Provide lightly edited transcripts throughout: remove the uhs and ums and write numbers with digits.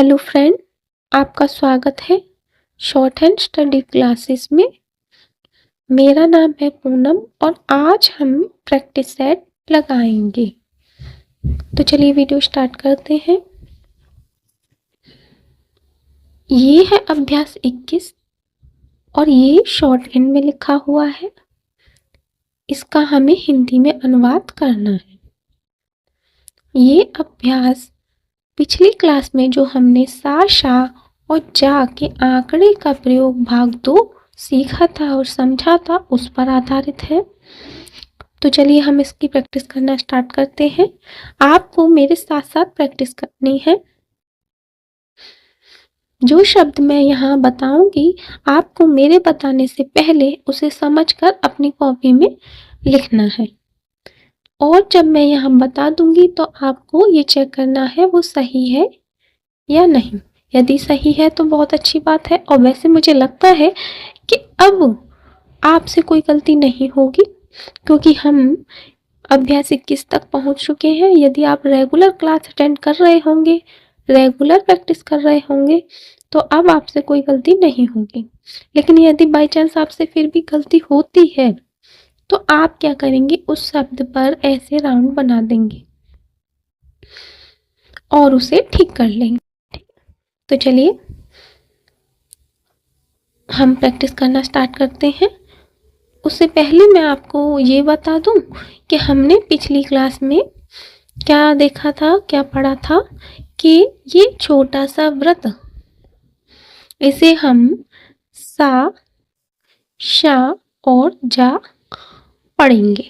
Hello friend, आपका स्वागत है शॉर्ट हैंड स्टडी क्लासेस में। मेरा नाम है पूनम और आज हम प्रैक्टिस सेट लगाएंगे। तो चलिए वीडियो स्टार्ट करते हैं। ये है अभ्यास 21 और ये शॉर्ट हैंड में लिखा हुआ है। इसका हमें हिंदी में अनुवाद करना है। ये अभ्यास पिछली क्लास में जो हमने सा, शा और जा के आंकड़े का प्रयोग भाग 2 सीखा था और समझा था, उस पर आधारित है। तो चलिए हम इसकी प्रैक्टिस करना स्टार्ट करते हैं। आपको मेरे साथ साथ प्रैक्टिस करनी है। जो शब्द मैं यहाँ बताऊंगी आपको मेरे बताने से पहले उसे समझकर अपनी कॉपी में लिखना है, और जब मैं यहाँ बता दूंगी तो आपको ये चेक करना है वो सही है या नहीं। यदि सही है तो बहुत अच्छी बात है, और वैसे मुझे लगता है कि अब आपसे कोई गलती नहीं होगी क्योंकि हम अभ्यास 21 तक पहुंच चुके हैं। यदि आप रेगुलर क्लास अटेंड कर रहे होंगे, रेगुलर प्रैक्टिस कर रहे होंगे, तो अब आपसे कोई गलती नहीं होगी। लेकिन यदि बाई चांस आपसे फिर भी गलती होती है तो आप क्या करेंगे, उस शब्द पर ऐसे राउंड बना देंगे और उसे ठीक कर लेंगे। तो चलिए हम प्रैक्टिस करना स्टार्ट करते हैं। उससे पहले मैं आपको ये बता दूं कि हमने पिछली क्लास में क्या देखा था, क्या पढ़ा था कि ये छोटा सा वृत्त, इसे हम सा, शा और जा पढ़ेंगे।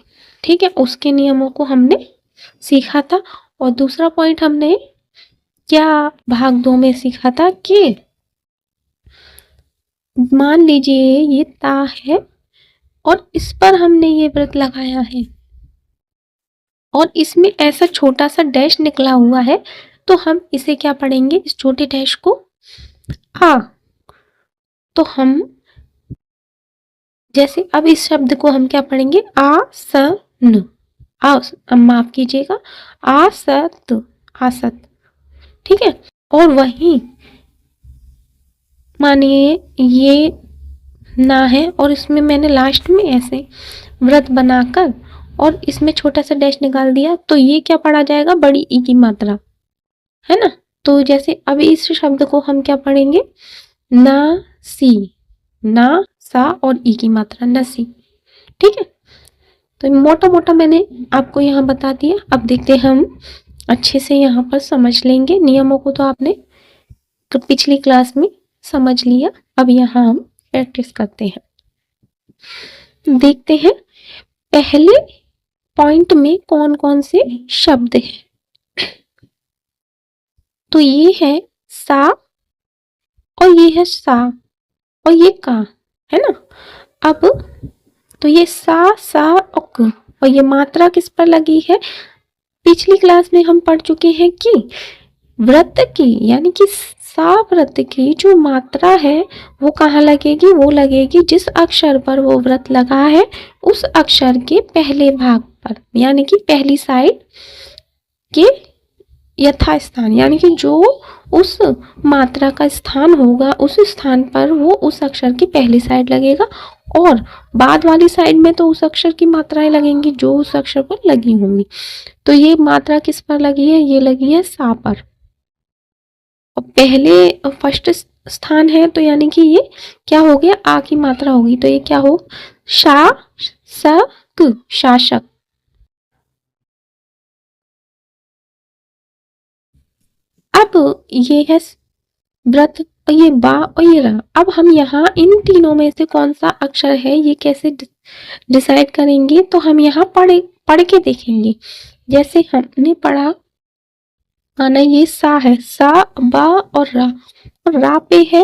ठीक है, उसके नियमों को हमने सीखा था। और दूसरा पॉइंट हमने क्या भाग 2 में सीखा था कि मान लीजिए ये ता है और इस पर हमने ये वृत्त लगाया है और इसमें ऐसा छोटा सा डैश निकला हुआ है, तो हम इसे क्या पढ़ेंगे, इस छोटे डैश को आ। तो हम जैसे अब इस शब्द को हम क्या पढ़ेंगे, आसन। माफ कीजिएगा, आसत, आसत। ठीक है, और वहीं मानिए ये ना है और इसमें मैंने लास्ट में ऐसे वृत्त बनाकर और इसमें छोटा सा डैश निकाल दिया, तो ये क्या पढ़ा जाएगा, बड़ी ई की मात्रा है ना। तो जैसे अब इस शब्द को हम क्या पढ़ेंगे, ना सी, ना सा और ई की मात्रा नसी। ठीक है, तो मोटा मोटा मैंने आपको यहाँ बता दिया। अब देखते हैं हम अच्छे से यहाँ पर समझ लेंगे। नियमों को तो आपने तो पिछली क्लास में समझ लिया। अब यहाँ हम प्रैक्टिस करते हैं। देखते हैं पहले पॉइंट में कौन कौन से शब्द हैं। तो ये है सा और ये है सा और ये का, है ना। अब तो ये सा और क, और ये मात्रा किस पर लगी है, पिछली क्लास में हम पढ़ चुके हैं कि वृत्त की यानी कि सा वृत्त की जो मात्रा है वो कहाँ लगेगी, वो लगेगी जिस अक्षर पर वो वृत्त लगा है उस अक्षर के पहले भाग पर, यानी कि पहली साइड के यथास्थान, यानी कि जो उस मात्रा का स्थान होगा उस स्थान पर वो उस अक्षर की पहली साइड लगेगा, और बाद वाली साइड में तो उस अक्षर की मात्राएं लगेंगी जो उस अक्षर पर लगी होंगी। तो ये मात्रा किस पर लगी है, ये लगी है सा पर, और पहले फर्स्ट स्थान है तो यानी कि ये क्या हो गया, आ की मात्रा होगी, तो ये क्या हो, शा स क, शासक। अब ये है व्रत और ये बा और ये रा। अब हम यहाँ इन तीनों में से कौन सा अक्षर है ये कैसे डिसाइड करेंगे, तो हम यहाँ पढ़ के देखेंगे। जैसे हमने पढ़ा, माना ये सा है, सा बा और रा पे है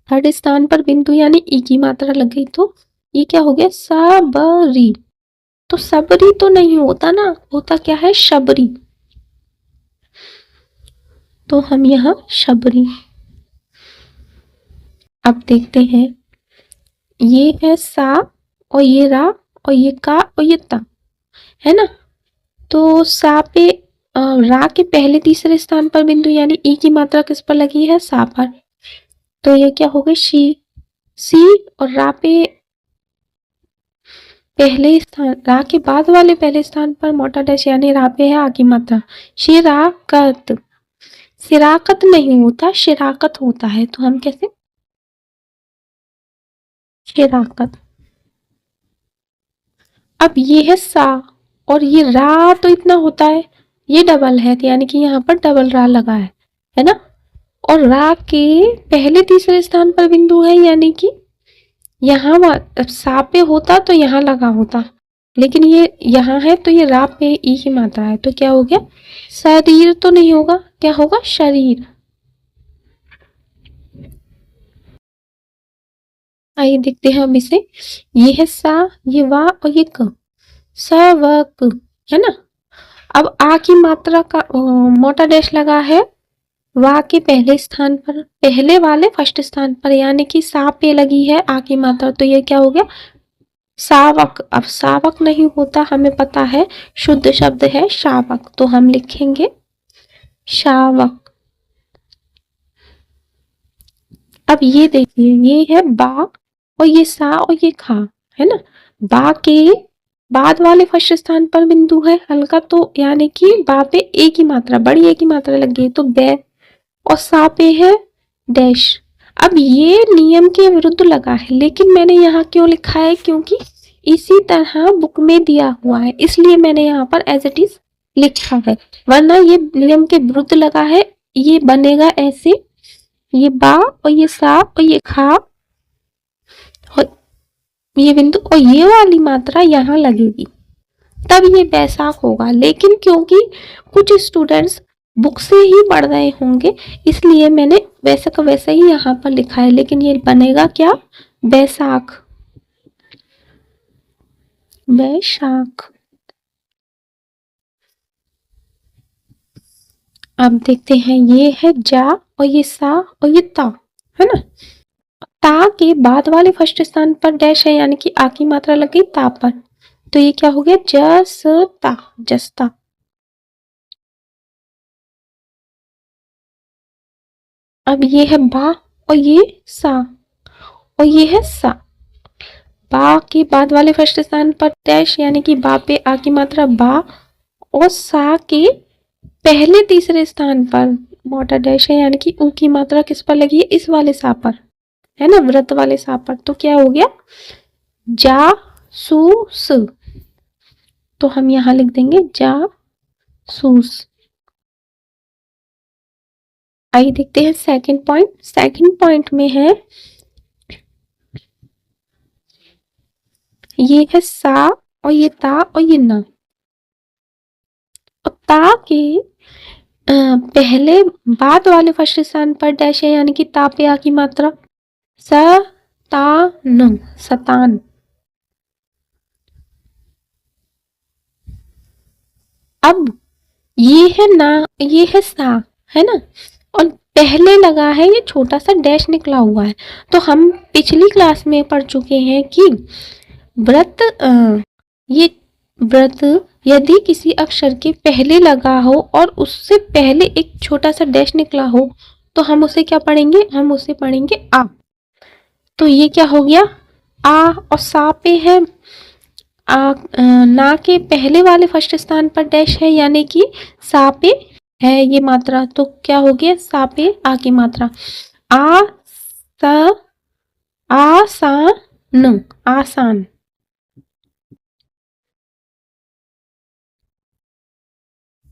थर्ड स्थान पर बिंदु यानी ई की मात्रा लग गई, तो ये क्या हो गया, सबरी। तो सबरी तो नहीं होता ना, होता क्या है, शबरी। तो हम यहाँ शबरी। अब देखते हैं, ये है सा और ये रा और ये का और ये ता, है ना। तो सा पे रा के पहले तीसरे स्थान पर बिंदु यानी ई की मात्रा किस पर लगी है? सा पर। तो ये क्या हो गई? शी। सी और रा पे पहले स्थान, रा के बाद वाले पहले स्थान पर मोटा डैश यानी रा पे है आ की मात्रा। शिराकत। सिराकत नहीं होता, शिराकत होता है। तो हम कैसे? शिराकत। अब ये है सा और ये रा तो इतना होता है, ये डबल है यानी कि यहाँ पर डबल रा लगा है ना। और रा के पहले तीसरे स्थान पर बिंदु है यानी कि यहाँ सा पे होता तो यहाँ लगा होता, लेकिन ये यहाँ है तो ये रा पे ई की मात्रा है। तो क्या हो गया? शरीर तो नहीं होगा, क्या होगा? शरीर। आइए देखते हैं अब इसे। ये है सा, ये वा और ये क। सवक है ना। अब आ की मात्रा का मोटा डैश लगा है वा के पहले स्थान पर, पहले वाले फर्स्ट स्थान पर, यानी कि सा पे लगी है आ की मात्रा। तो ये क्या हो गया? सावक। अब सावक नहीं होता, हमें पता है, शुद्ध शब्द है शावक। तो हम लिखेंगे शावक। अब ये देखिए, ये है बा और ये सा और ये खा, है ना। बा के बाद वाले फर्स्ट स्थान पर बिंदु है हल्का, तो यानी कि बा पे ए की मात्रा, बड़ी ए की मात्रा लग गई, तो बे। और सा पे है डैश। अब ये नियम के विरुद्ध लगा है, लेकिन मैंने यहाँ क्यों लिखा है? क्योंकि इसी तरह बुक में दिया हुआ है, इसलिए मैंने यहाँ पर एज इट इज लिखा है, वरना ये नियम के विरुद्ध लगा है। ये बनेगा ऐसे, ये बा और ये सा और ये खा और ये बिंदु और ये वाली मात्रा यहाँ लगेगी, तब ये बैसाख होगा। लेकिन क्योंकि कुछ स्टूडेंट्स बुक से ही पढ़ रहे होंगे, इसलिए मैंने वैसा का वैसा ही यहाँ पर लिखा है, लेकिन ये बनेगा क्या? बैसाख। बैसाख। अब देखते हैं, ये है जा और ये सा और ये ता, है ना। ता के बाद वाले फर्स्ट स्थान पर डैश है यानी कि आ की मात्रा लग गई ता पर। तो ये क्या हो गया? जसता। जस्ता। अब ये है बा और ये सा और ये है सा। बा के बाद वाले फर्स्ट स्थान पर डैश यानी कि बा पे आ की मात्रा बा, और सा के पहले तीसरे स्थान पर मोटा डैश है यानी कि ऊ की मात्रा किस पर लगी है? इस वाले सा पर, है ना, व्रत वाले सा पर। तो क्या हो गया? जा सूस। तो हम यहाँ लिख देंगे जा सूस। आइए देखते हैं सेकंड पॉइंट। सेकंड पॉइंट में है, ये है सा और ये ता और ये ना। और ता के पहले बाद वाले फर्स्ट स्थान पर डैश है यानी कि ता पे आ की मात्रा। स ता न, सतान। अब ये है ना, ये है सा, है ना, और पहले लगा है ये छोटा सा डैश निकला हुआ है। तो हम पिछली क्लास में पढ़ चुके हैं कि व्रत, ये व्रत यदि किसी अक्षर के पहले लगा हो और उससे पहले एक छोटा सा डैश निकला हो, तो हम उसे क्या पढ़ेंगे? हम उसे पढ़ेंगे आ। तो ये क्या हो गया? आ और सा पे है ना के पहले वाले फर्स्ट स्थान पर डैश है यानी कि सा पे है ये मात्रा। तो क्या हो गया? सा पे आ की मात्रा। आ सा, आसान, आसान।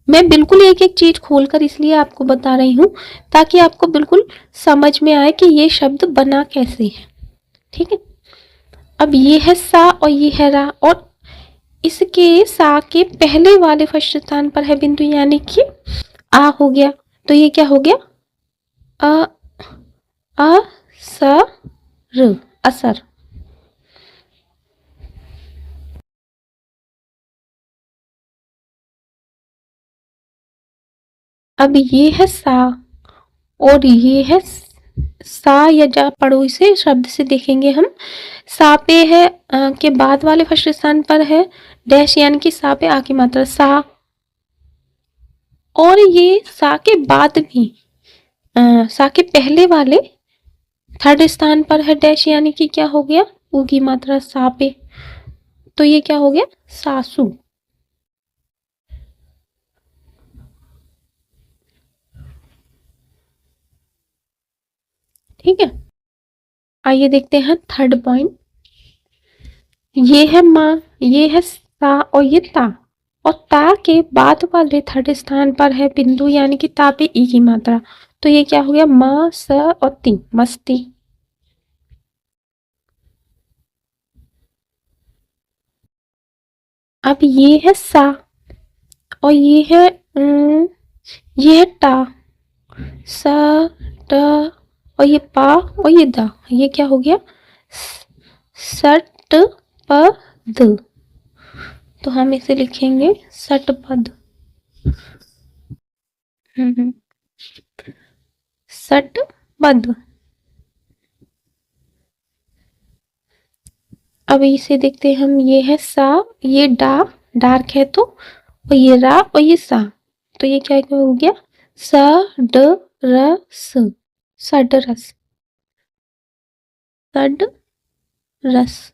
मैं बिल्कुल एक एक चीज खोलकर इसलिए आपको बता रही हूँ ताकि आपको बिल्कुल समझ में आए कि ये शब्द बना कैसे है। ठीक है। अब ये है सा और ये है रा, और इसके सा के पहले वाले फर्स्ट स्थान पर है बिंदु यानी कि आ हो गया। तो ये क्या हो गया? अ अ स र, असर। अब ये है सा और ये है सा, या जा पढ़ो इसे शब्द से देखेंगे हम। सा पे है के बाद वाले फर्स्ट स्थान पर है डैश यानी कि सा पे आ की मात्रा सा। और ये सा के बाद भी सा के पहले वाले थर्ड स्थान पर है डैश, यानी कि क्या हो गया, ऊ की मात्रा सा पे, तो ये क्या हो गया, सासू। ठीक है, आइए देखते हैं थर्ड पॉइंट। ये है माँ, ये है सा और ये ता, और ता के बाद वाले थर्ड स्थान पर है बिंदु, यानी कि ता पे ई की मात्रा, तो ये क्या हो गया, मा स और ती, मस्ती। अब ये है सा और ये है टा, सा टा, और ये पा और ये दा, ये क्या हो गया, सट पद, तो हम इसे लिखेंगे सटपद। सटपद। अब इसे देखते हैं हम, ये है सा, ये डा, डार्क है तो, और ये रा और ये सा, तो ये क्या हो गया, स ड र स, सडरस, सड रस।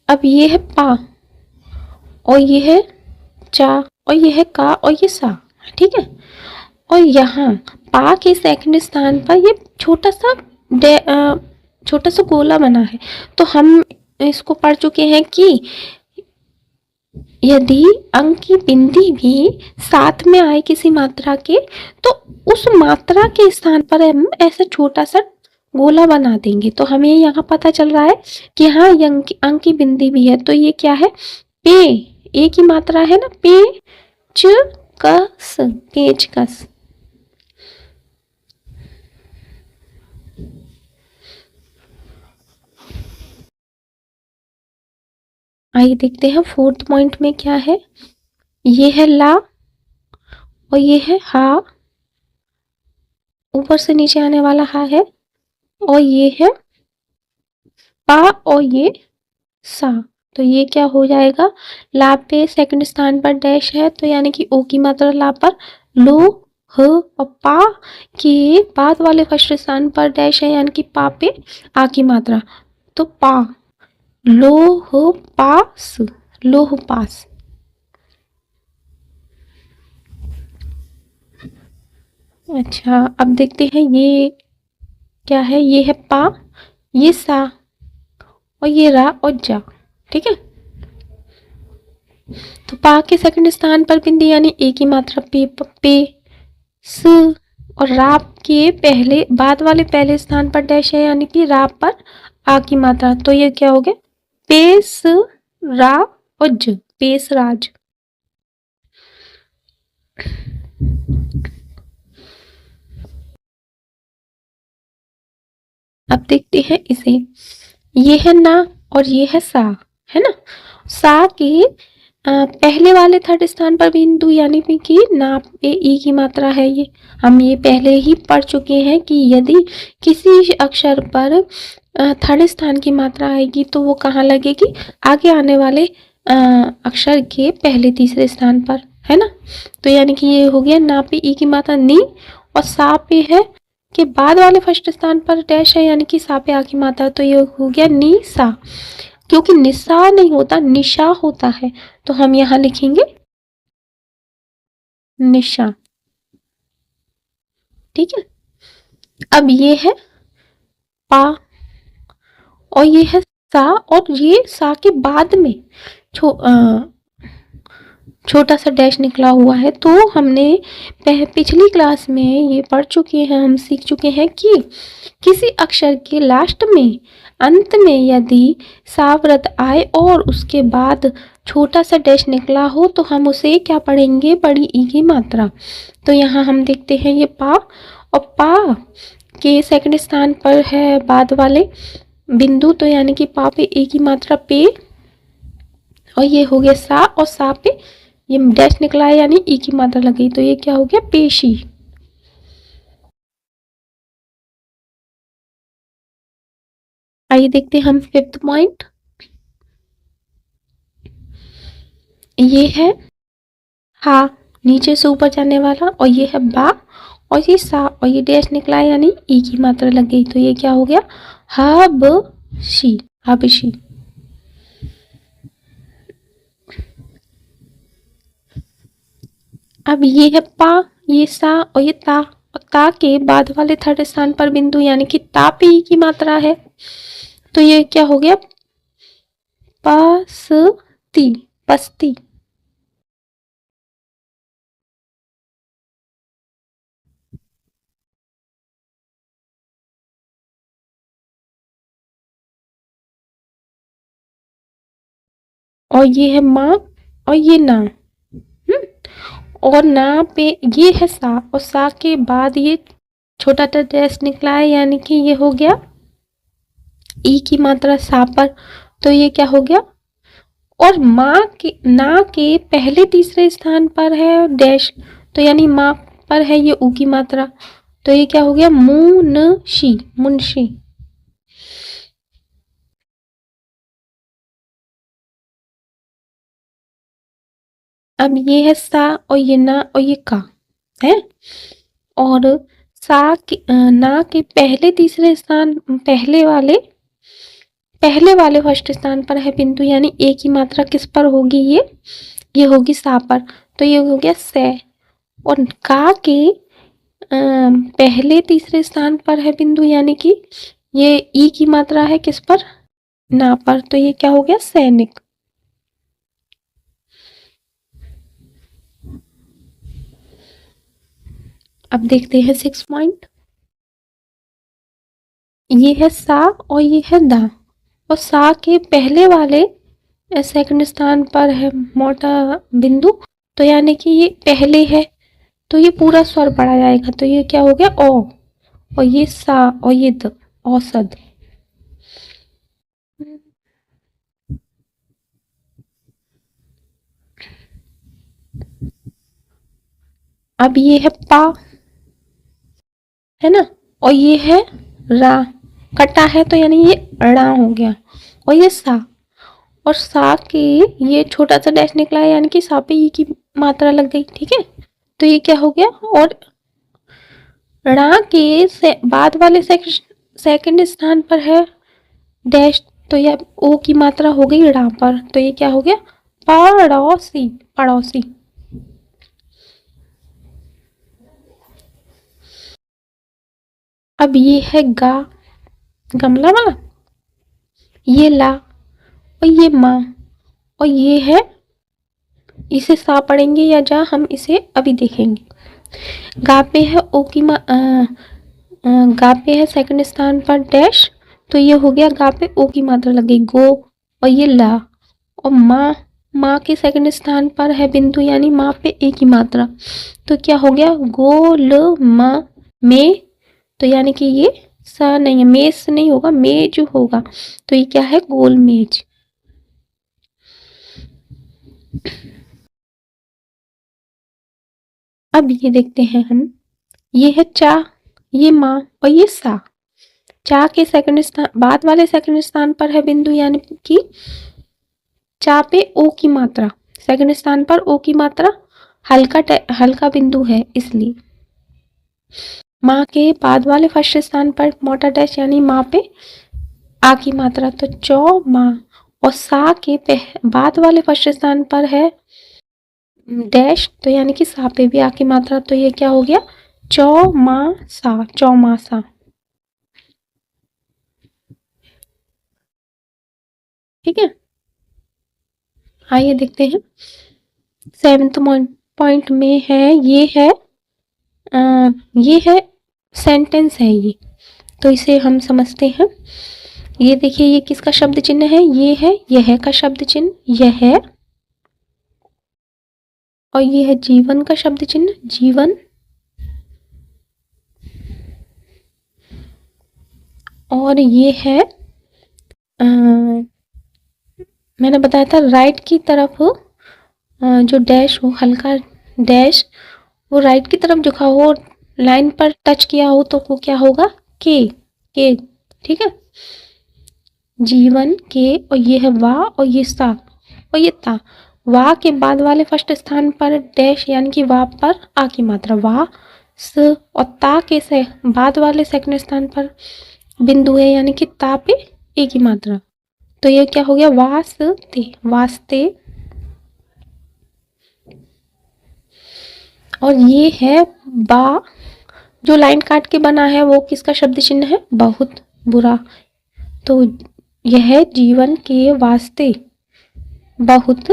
अब ये है पा और ये है चा और ये है का और ये सा, ठीक है। और यहाँ पा के सेकंड स्थान पर ये छोटा सा गोला बना है, तो हम इसको पढ़ चुके हैं कि यदि अंक की बिंदी भी साथ में आए किसी मात्रा के, तो उस मात्रा के स्थान पर हम ऐसा छोटा सा गोला बना देंगे। तो हमें यहाँ पता चल रहा है कि हाँ, ये अंक की बिंदी भी है, तो ये क्या है, पे, ए की मात्रा है ना, पे च कस, पेचकस। आइए देखते हैं फोर्थ पॉइंट में क्या है। ये है ला और ये है हा, ऊपर से नीचे आने वाला हा है, और ये है पा और ये सा, तो ये क्या हो जाएगा, ला पे सेकंड स्थान पर डैश है, तो यानी कि ओ की मात्रा ला पर लो ह, और पा के बाद वाले फर्स्ट स्थान पर डैश है, यानी कि पा पे आ की मात्रा, तो पा, लोह पास, लोह पास। अच्छा, अब देखते हैं ये क्या है, ये है पा, ये सा, और ये रा और जा, ठीक है। तो पा के सेकंड स्थान पर बिंदी यानी ए की मात्रा पे, पे स, और रा के पहले बाद वाले पहले स्थान पर डैश है, यानी कि रा पर आ की मात्रा, तो ये क्या हो गया, पेस रा और ज, पेस राज। अब देखते हैं इसे, ये है ना और ये है सा, है ना। सा के पहले वाले थर्ड स्थान पर बिंदु यानी कि ना पे ई की मात्रा है, ये हम ये पहले ही पढ़ चुके हैं कि यदि किसी अक्षर पर थर्ड स्थान की मात्रा आएगी तो वो कहाँ लगेगी, आगे आने वाले अक्षर के पहले तीसरे स्थान पर, है ना। तो यानी कि ये हो गया ना पे ई की मात्रा नी, और सा पे है के बाद वाले फर्स्ट स्थान पर डैश है, यानी कि सा पे आ की मात्रा, तो ये हो गया नी सा। क्योंकि निशा नहीं होता, निशा होता है, तो हम यहाँ लिखेंगे निशा, ठीक है। अब ये है पा और ये है सा, और ये सा के बाद में छोटा सा डैश निकला हुआ है, तो हमने पिछली क्लास में ये पढ़ चुके हैं, हम सीख चुके हैं कि किसी अक्षर के लास्ट में अंत में यदि सावृत आए और उसके बाद छोटा सा डैश निकला हो, तो हम उसे क्या पढ़ेंगे, बड़ी ई की मात्रा। तो यहाँ हम देखते हैं ये पा, और पा के सेकंड स्थान पर है बाद वाले बिंदु, तो यानी कि पा पे ए की मात्रा पे, और ये हो गया सा, और सा पे ये डैश निकला है यानी ई की मात्रा लगी, तो ये क्या हो गया, पेशी। आइए देखते हैं हम फिफ्थ पॉइंट। ये है हा नीचे से ऊपर जाने वाला, और ये है बा, और ये सा, और ये डैश निकला यानी ई की मात्रा लग गई, तो ये क्या हो गया, हबशी, हबशी। अब ये है पा, ये सा, और ये ता, और ता के बाद वाले थर्ड स्थान पर बिंदु यानी कि ता पे ई की मात्रा है, तो ये क्या हो गया, पस्ती, पस्ती। और ये है माँ, और ये ना, और ना पे ये है सा, और सा के बाद ये छोटा सा डैश निकला है यानी कि ये हो गया ई की मात्रा सा पर, तो ये क्या हो गया, और माँ के ना के पहले तीसरे स्थान पर है डैश, तो यानी माँ पर है ये ऊ की मात्रा, तो ये क्या हो गया, मुनशी, मुंशी। अब ये है सा, और ये ना, और ये का है, और सा के ना के पहले तीसरे स्थान, पहले वाले फर्स्ट स्थान पर है बिंदु यानी ए की मात्रा किस पर होगी, ये होगी सा पर, तो ये हो गया से। और का के पहले तीसरे स्थान पर है बिंदु यानी कि ये ई की मात्रा है किस पर, ना पर, तो ये क्या हो गया, सैनिक। अब देखते हैं 6 पॉइंट। ये है सा, और ये है दा, और सा के पहले वाले सेकंड स्थान पर है मोटा बिंदु, तो यानी कि ये पहले है, तो ये पूरा स्वर पढ़ा जाएगा, तो ये क्या हो गया, ओ, और ये सा, और ये द, औसत। अब ये है पा, है ना, और ये है रा, कटा है तो यानी ये ड़ा हो गया, और ये सा, और सा के ये छोटा सा डैश निकला है यानी कि सा पे ई की मात्रा लग गई, ठीक है, तो ये क्या हो गया, और ड़ा के बाद वाले सेकंड स्थान पर है डैश, तो ये ओ की मात्रा हो गई ड़ा पर, तो ये क्या हो गया, पड़ोसी, पड़ोसी। अब ये है गा, गमला वाला, ये ला, और ये माँ, और ये है, इसे सा पढ़ेंगे या जा, हम इसे अभी देखेंगे। गा पे है ओ की गा पे है सेकंड स्थान पर डैश, तो ये हो गया गा पे ओ की मात्रा लग गई गो, और ये ला, और माँ, माँ के सेकंड स्थान पर है बिंदु यानी माँ पे ए की मात्रा, तो क्या हो गया, गोल माँ में, तो यानी कि ये सा नहीं है, मेज नहीं होगा, मेज होगा, तो ये क्या है, गोल मेज। अब ये देखते हैं हम, ये है चा, ये माँ, और ये सा, चा के सेकंड स्थान बाद वाले सेकंड स्थान पर है बिंदु यानी कि चा पे ओ की मात्रा, सेकंड स्थान पर ओ की मात्रा हल्का बिंदु है इसलिए। माँ के बाद वाले फर्स्ट स्थान पर मोटा डैश यानी माँ पे आ की मात्रा, तो चौ माँ, और सा के बाद वाले फर्स्ट स्थान पर है डैश, तो यानी कि सा पे भी आ की मात्रा, तो ये क्या हो गया, चौमासा, चौमासा। ठीक है, आइए देखते हैं 7th पॉइंट में है, ये है सेंटेंस है ये, तो इसे हम समझते हैं। ये देखिए, ये किसका शब्द चिन्ह है, ये है यह का शब्द चिन्ह, यह है, और ये है जीवन का शब्द चिन्ह, जीवन, और ये है मैंने बताया था राइट की तरफ जो डैश हो, हल्का डैश, वो राइट की तरफ झुका हो, लाइन पर टच किया हो, तो वो क्या होगा, के, ठीक है, जीवन के, और ये है वा, और ये सा, और ये ता, वा के बाद वाले फर्स्ट स्थान पर डैश यानी कि वा पर आ की मात्रा, वा स, और ता के से बाद वाले सेकंड स्थान पर बिंदु है यानी कि ता पे ए की मात्रा। तो ये क्या हो गया, वास्ते, वास्ते। और ये है बा, जो लाइन काट के बना है वो किसका शब्द चिन्ह है, बहुत बुरा। तो यह जीवन के वास्ते बहुत,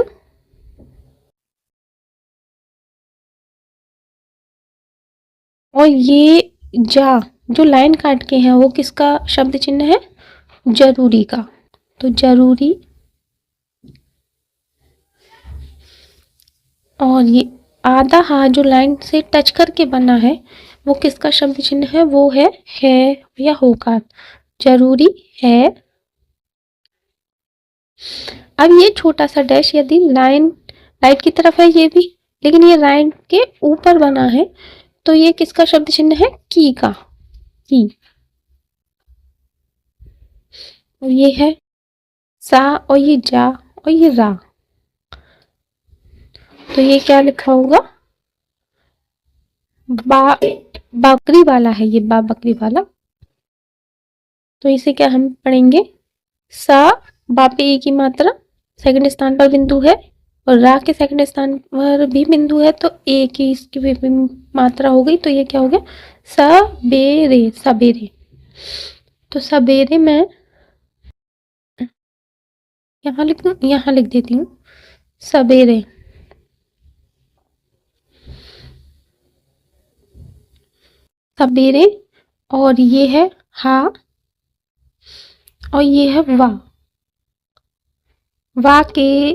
और ये जा, जो लाइन काट के है वो किसका शब्द चिन्ह है, जरूरी का। तो जरूरी। और ये आधा हा, जो लाइन से टच करके बना है वो किसका शब्द चिन्ह है, वो है या होगा, जरूरी है। अब ये छोटा सा डैश यदि लाइन राइट की तरफ है ये भी, लेकिन ये लाइन के ऊपर बना है, तो ये किसका शब्द चिन्ह है, की का, की। और ये है सा, और ये जा, और ये रा। तो ये क्या लिखा होगा, बा, बकरी वाला है ये, बा बकरी वाला। तो इसे क्या हम पढ़ेंगे, सा बा पे ए की मात्रा, सेकंड स्थान पर बिंदु है, और रा के सेकंड स्थान पर भी बिंदु है, तो ए की इसकी भी मात्रा हो गई। तो ये क्या हो गया, सबेरे, सबेरे। तो सबेरे मैं यहाँ लिख दूं, यहाँ लिख देती हूँ सबेरे। सबेरे। और ये है हा, और ये है वा, वा के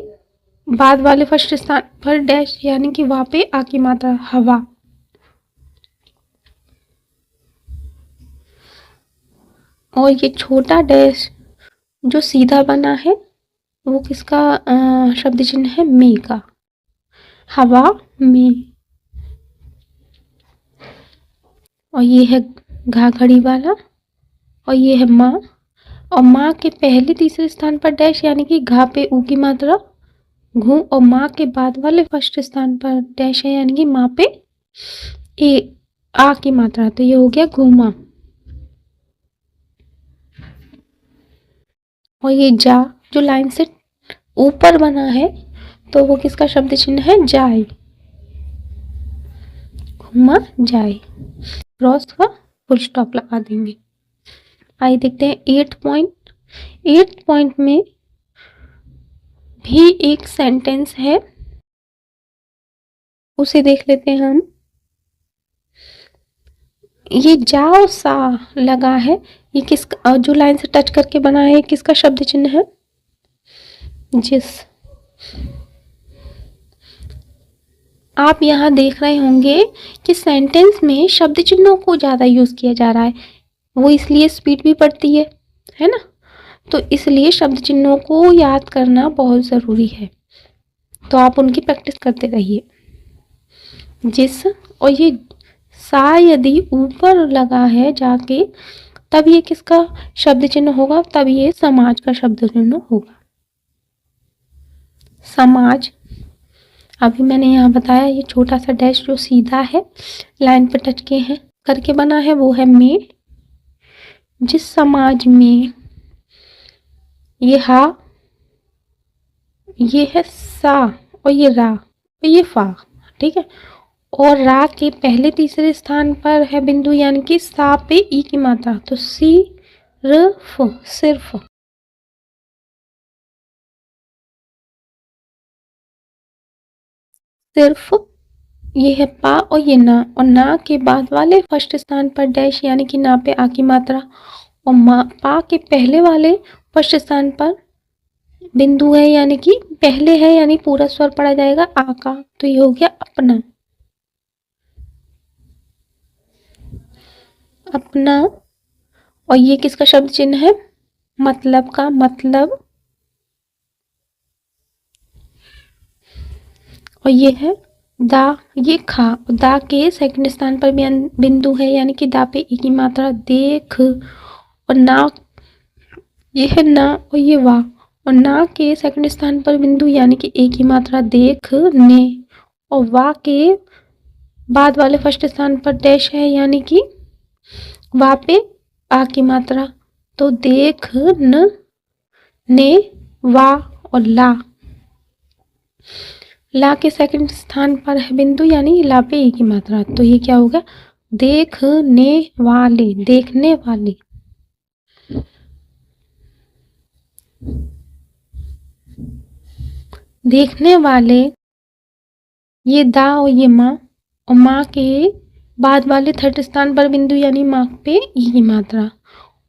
बाद वाले फर्स्ट स्थान पर डैश यानी कि वा पे आ की मात्रा, हवा। और ये छोटा डैश जो सीधा बना है वो किसका शब्द चिन्ह है, में का, हवा में। और ये है घा घड़ी वाला, और ये है माँ, और माँ के पहले तीसरे स्थान पर डैश यानी कि घा पे ऊ की मात्रा, घू, और माँ के बाद वाले फर्स्ट स्थान पर डैश है यानी कि माँ पे ए आ की मात्रा। तो ये हो गया घूमा। और ये जा, जो लाइन से ऊपर बना है, तो वो किसका शब्द चिन्ह है, जाए, घूमा जाए। क्रॉस का फुल स्टॉप लगा देंगे। आइए देखते हैं 8 पॉइंट। 8 पॉइंट में भी एक सेंटेंस है, उसे देख लेते हैं हम। ये जा और सा लगा है, ये किस, जो लाइन से टच करके बना है किसका शब्द चिन्ह है, जिस। आप यहाँ देख रहे होंगे कि सेंटेंस में शब्द चिन्हों को ज़्यादा यूज़ किया जा रहा है, वो इसलिए स्पीड भी बढ़ती है ना। तो इसलिए शब्द चिन्हों को याद करना बहुत ज़रूरी है, तो आप उनकी प्रैक्टिस करते रहिए। जिस, और ये सा यदि ऊपर लगा है जाके, तब ये किसका शब्द चिन्ह होगा, तब ये समाज का शब्द चिन्ह होगा, समाज। अभी मैंने यहाँ बताया ये छोटा सा डैश जो सीधा है लाइन पर टच के है करके बना है वो है में। जिस समाज में, ये हा, ये है सा, और ये रा, और ये फा, ठीक है। और रा के पहले तीसरे स्थान पर है बिंदु यानी कि सा पे ई की मात्रा, तो सी र फ, सिर्फ। सिर्फ। ये है पा, और ये ना, और ना के बाद वाले फर्स्ट स्थान पर डैश यानी कि ना पे आ की मात्रा, और मा, पा के पहले वाले फर्स्ट स्थान पर बिंदु है यानी कि पहले है यानी पूरा स्वर पढ़ा जाएगा आ का। तो ये हो गया अपना, अपना। और ये किसका शब्द चिन्ह है, मतलब का, मतलब। और ये है दा, ये खा, दा के सेकंड स्थान पर भी बिंदु है यानी कि दा पे ई की मात्रा, देख। और ना, ये है ना, और ये वाह, और ना के सेकंड स्थान पर बिंदु यानी कि एक ही मात्रा देखने, और वा के बाद वाले फर्स्ट स्थान पर डैश है यानी कि वा पे आ की मात्रा, तो देख न ने वा और ला के सेकंड स्थान पर है बिंदु यानी ला पे ई की मात्रा, तो ये क्या होगा, देखने वाले, देखने वाले। देखने वाले, ये दा और ये माँ, और माँ के बाद वाले थर्ड स्थान पर बिंदु यानी माँ पे ई की मात्रा,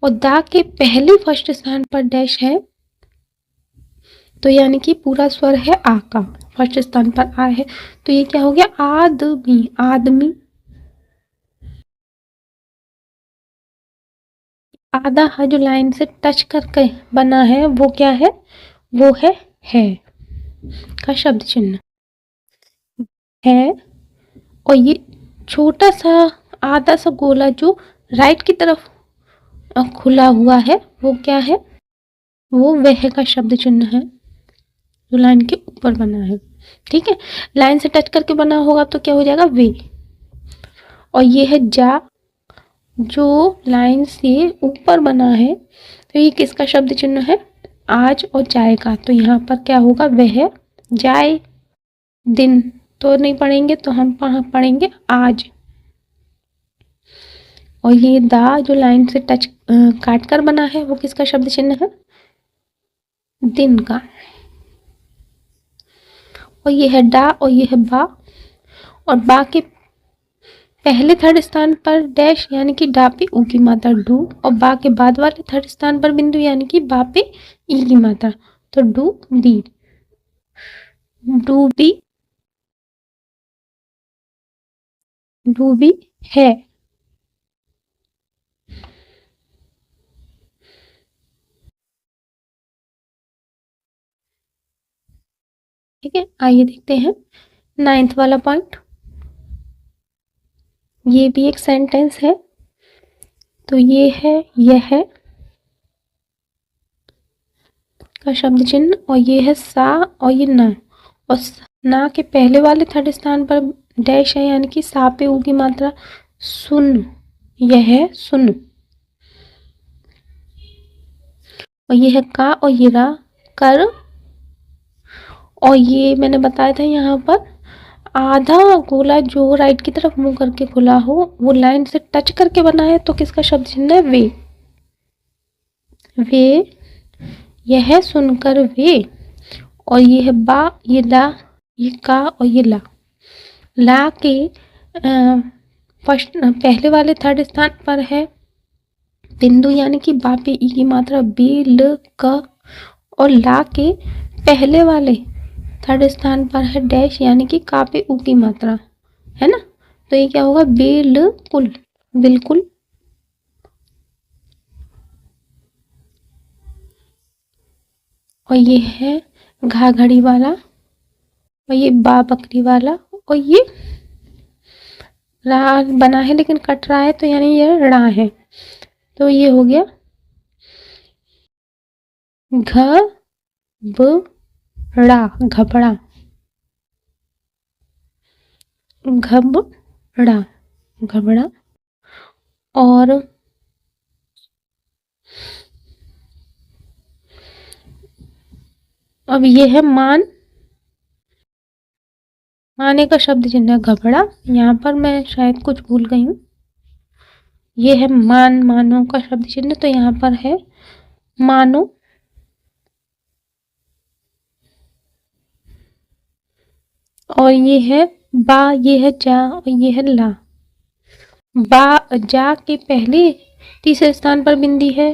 और दा के पहले फर्स्ट स्थान पर डैश है, तो यानी कि पूरा स्वर है आ का, फर्स्ट स्थान पर आ है, तो ये क्या हो गया, आदमी, आदमी। आधा है जो लाइन से टच करके बना है वो क्या है, वो है का शब्द चिन्ह है, और ये छोटा सा आधा सा गोला जो राइट की तरफ खुला हुआ है वो क्या है, वो वह का शब्द चिन्ह है जो लाइन के ऊपर बना है। ठीक है, लाइन से टच करके बना होगा तो क्या हो जाएगा, वे। और ये है जा, जो लाइन से ऊपर बना है, तो ये किसका शब्द चिन्ह है, आज और जाएगा, तो यहाँ पर क्या होगा, वह जाए दिन, तो नहीं पढ़ेंगे तो हम पढ़ेंगे आज। और ये दा जो लाइन से टच काट कर बना है वो किसका शब्द चिन्ह है, दिन का। और ये है डा और ये है बा, और बा के पहले थर्ड स्थान पर डैश यानी कि डा पे ऊ की मात्रा डू, और बा के बाद वाले थर्ड स्थान पर बिंदु यानी कि बा पे ई की मात्रा, तो डू बी, डूबी, डूबी है। ठीक है, आइए देखते हैं 9th वाला पॉइंट। ये भी एक सेंटेंस है, तो ये है यह का शब्द चिन्ह, और ये है सा और ये ना, और ना के पहले वाले थर्ड स्थान पर डैश है यानी कि सा पे ऊ की मात्रा, सुन, यह है सुन। और ये है का और ये रा, कर, और ये मैंने बताया था यहाँ पर आधा गोला जो राइट की तरफ मुंह करके खुला हो वो लाइन से टच करके बना है, तो किसका शब्द चिन्ह है, वे, यह सुनकर वे। और ये है बा, ये ला, ये का और ये ला के फर्स्ट पहले वाले थर्ड स्थान पर है बिंदु यानी कि बा पे ई की मात्रा बी ल क, और ला के पहले वाले थर्ड स्थान पर है डैश यानी कि का पे ऊ की मात्रा, है ना, तो ये क्या होगा, बिल्कुल, बिल्कुल। और ये है घा घड़ी वाला, और ये बा बकरी वाला, और ये रा बना है लेकिन कट रहा है तो यानी ये ड़ा है, तो ये हो गया घ ब ड़ा, घबड़ा, घबड़ा, घबड़ा। और अब ये है मान, माने का शब्द चिन्ह है घबड़ा, यहाँ पर मैं शायद कुछ भूल गई हूँ, ये है मान, मानो का शब्द चिन्ह, तो यहाँ पर है मानो। और ये है बा, ये है जा और ये है ला। बा जा के पहले तीसरे स्थान पर बिंदी है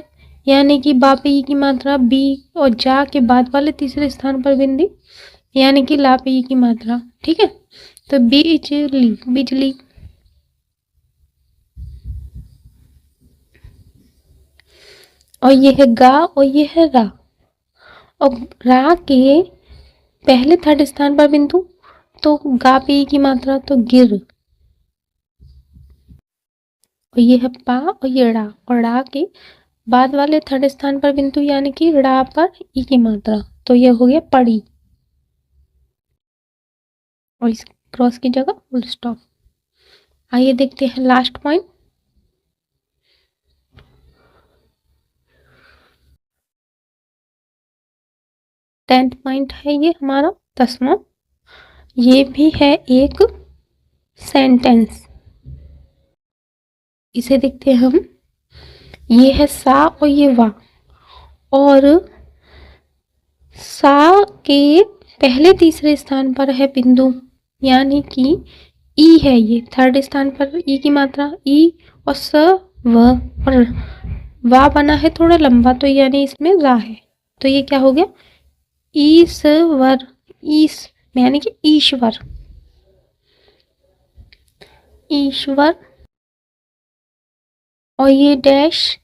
यानी कि बा पे ई की मात्रा बी, और जा के बाद वाले तीसरे स्थान पर बिंदी यानी कि ला पे ई की मात्रा। ठीक है, तो बिजली, बिजली। और ये है गा और ये है रा, और रा के पहले थर्ड स्थान पर बिंदु तो गा पे ई की मात्रा, तो गिर। और ये है पा और ये ड़ा, और ड़ा के बाद वाले थर्ड स्थान पर बिंदु यानी कि ड़ा पर ई की मात्रा, तो ये हो गया पड़ी, और इस क्रॉस की जगह फुल स्टॉप। आइए देखते हैं लास्ट पॉइंट। टेंथ पॉइंट है ये हमारा 10वां। ये भी है एक सेंटेंस, इसे देखते हैं हम। ये है सा और ये वा, और सा के पहले तीसरे स्थान पर है बिंदु यानी कि ई है, ये थर्ड स्थान पर ई की मात्रा ई, और स व, और वा बना है थोड़ा लंबा, तो यानी इसमें रा है, तो ये क्या हो गया ईश्वर, ईश यानी कि ईश्वर, ईश्वर। और ये डैश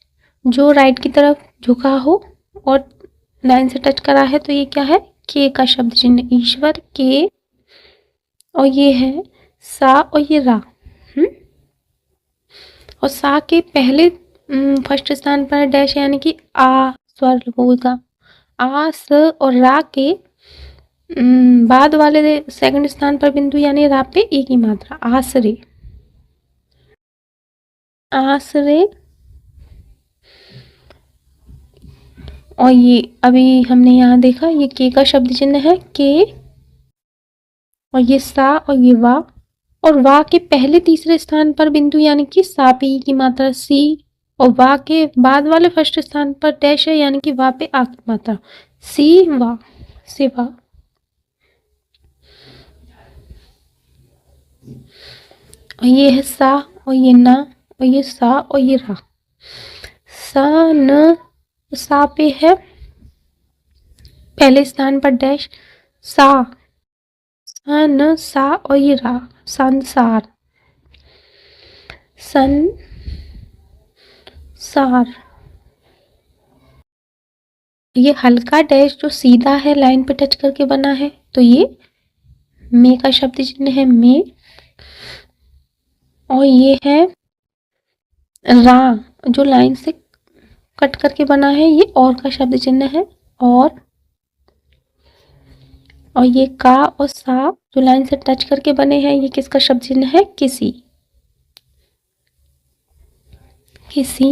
जो राइट की तरफ झुका हो और लाइन से टच करा है, तो ये क्या है के का शब्द चिन्ह, ईश्वर के। और ये है सा और ये रा, और सा के पहले फर्स्ट स्थान पर डैश यानी कि आ स्वर होगा, आ स, और रा के बाद वाले सेकंड स्थान पर बिंदु यानी रा पे ए की मात्रा, आसरे, आसरे। और ये अभी हमने यहाँ देखा ये के का शब्द चिन्ह है के, और ये सा और ये वा, और वा के पहले तीसरे स्थान पर बिंदु यानी कि सा पे ई की मात्रा सी, और वा के बाद वाले फर्स्ट स्थान पर डैश है यानी कि वा पे आ की मात्रा सी वा, सिवा। और ये है सा और ये ना, और ये सा और ये रा। सा न, सा पे है पहले स्थान पर डैश सा, सा न सा, और ये रा संसार, संसार। ये हल्का डैश जो सीधा है लाइन पे टच करके बना है, तो ये मे का शब्द चिन्ह है मे। और ये है रा जो लाइन से कट करके बना है, ये और का शब्द चिन्ह है और ये का और सा जो लाइन से टच करके बने हैं, ये किसका शब्द चिन्ह है किसी, किसी।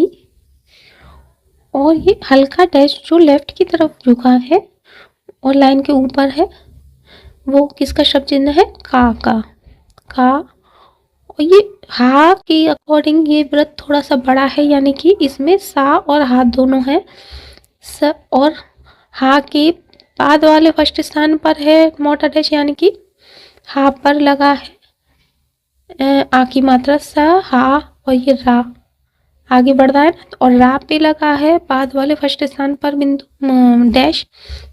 और ये हल्का डैश जो लेफ्ट की तरफ झुका है और लाइन के ऊपर है, वो किसका शब्द चिन्ह है का, का। और ये हा के अकॉर्डिंग ये व्रत थोड़ा सा बड़ा है, यानी कि इसमें सा और हा दोनों है, स और हा के बाद वाले फर्स्ट स्थान पर है मोटा डैश यानी कि हा पर लगा है आ की मात्रा सा हा, और ये रा आगे बढ़ रहा है, और रा पे लगा है बाद वाले फर्स्ट स्थान पर बिंदु डैश,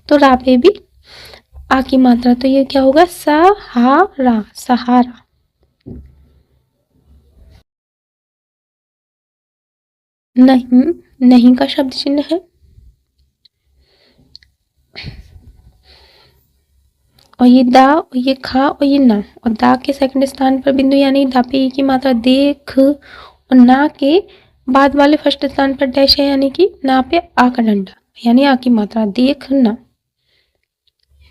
तो रा पे भी आ की मात्रा, तो ये क्या होगा सहारा, सहारा। नहीं, नहीं का शब्द चिन्ह है। और ये दा और ये खा और ये ना, और दा के सेकंड स्थान पर बिंदु यानी दा पे ई की मात्रा देख, और ना के बाद वाले फर्स्ट स्थान पर डैश है यानी कि ना पे आ का डंडा यानी आ की मात्रा देखना,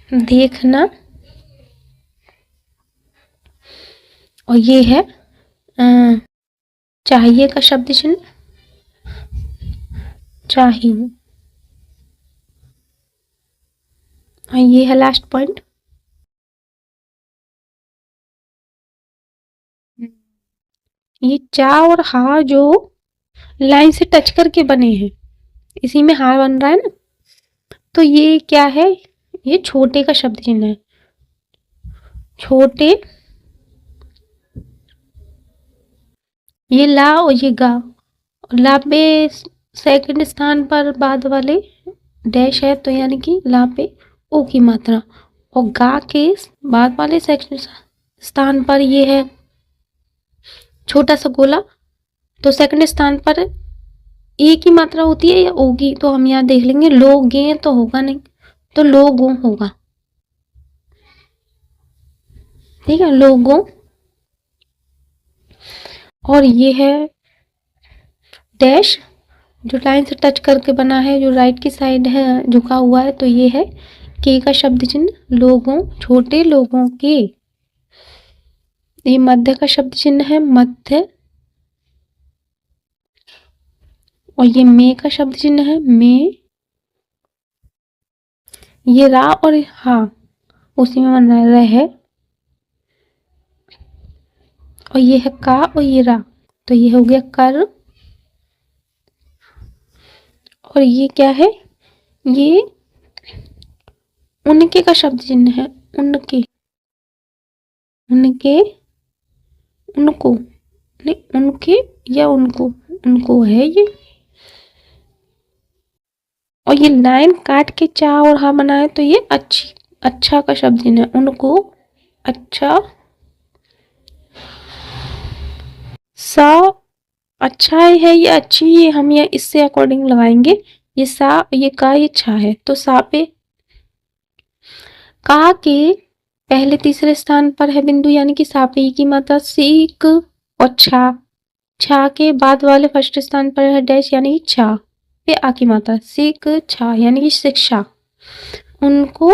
देखना। और ये है चाहिए का शब्द चिन्ह, चाहिए। और ये है लास्ट पॉइंट। ये चा और हा जो लाइन से टच करके बने हैं, इसी में हा बन रहा है ना, तो ये क्या है, ये छोटे का शब्द चिन्ह है, छोटे। ये ला और ये गा, ला पे सेकंड स्थान पर बाद वाले डैश है, तो यानी कि ला पे ओ की मात्रा, और गा के बाद वाले सेकंड स्थान पर ये है छोटा सा गोला, तो सेकंड स्थान पर ए की मात्रा होती है या ओगी, तो हम यहाँ देख लेंगे लोगे तो होगा नहीं, तो लोगों होगा, ठीक है लोगों। और ये है डैश जो लाइन से टच करके बना है, जो राइट की साइड है झुका हुआ है, तो ये है के का शब्द चिन्ह, लोगों, छोटे लोगों के। ये मध्य का शब्द चिन्ह है, मध्य। और ये मे का शब्द चिन्ह है, मे। ये रा और हा उसी में बन रहा है, रह है। और ये है का और ये रा, तो ये हो गया कर। और ये क्या है, ये उनके का शब्द चिन्ह है, उनके, उनके, उनको, नहीं उनके या उनको, उनको है ये। और ये लाइन काट के चा और हा बनाए, तो ये अच्छी, अच्छा का शब्द चिन्ह है, उनको, अच्छा। सा अच्छा है या अच्छी, ये हम ये इससे अकॉर्डिंग लगाएंगे। ये सा, ये का, ये छा है, तो सा पे का के पहले तीसरे स्थान पर है बिंदु, यानी कि सा पे ई की मात्रा सीक। और छा, छा के बाद वाले फर्स्ट स्थान पर है डैश, यानी कि छा पे आ की मात्रा सीक छा, यानी कि शिक्षा। उनको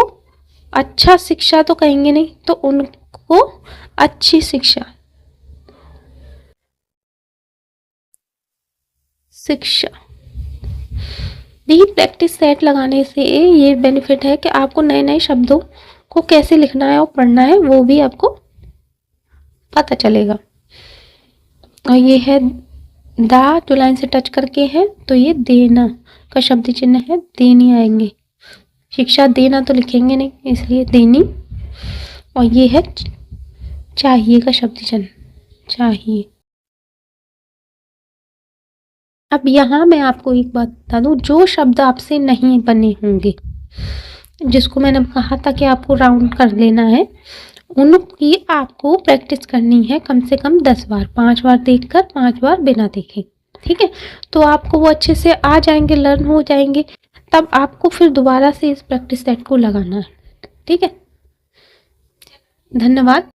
अच्छा शिक्षा तो कहेंगे नहीं, तो उनको अच्छी शिक्षा, शिक्षा। देखिए प्रैक्टिस सेट लगाने से ये बेनिफिट है कि आपको नए नए शब्दों को कैसे लिखना है और पढ़ना है वो भी आपको पता चलेगा। और ये है दा, जो लाइन से टच करके है, तो ये देना का शब्द चिन्ह है, देनी आएंगे। शिक्षा देना तो लिखेंगे नहीं, इसलिए देनी। और ये है चाहिए का शब्द चिन्ह, चाहिए। अब यहाँ मैं आपको एक बात बता दूं, जो शब्द आपसे नहीं बने होंगे, जिसको मैंने कहा था कि आपको राउंड कर लेना है, उनकी आपको प्रैक्टिस करनी है कम से कम 10 बार, 5 बार देखकर, 5 बार बिना देखे। ठीक है, तो आपको वो अच्छे से आ जाएंगे, लर्न हो जाएंगे। तब आपको फिर दोबारा से इस प्रैक्टिस सेट को लगाना है। ठीक है, धन्यवाद।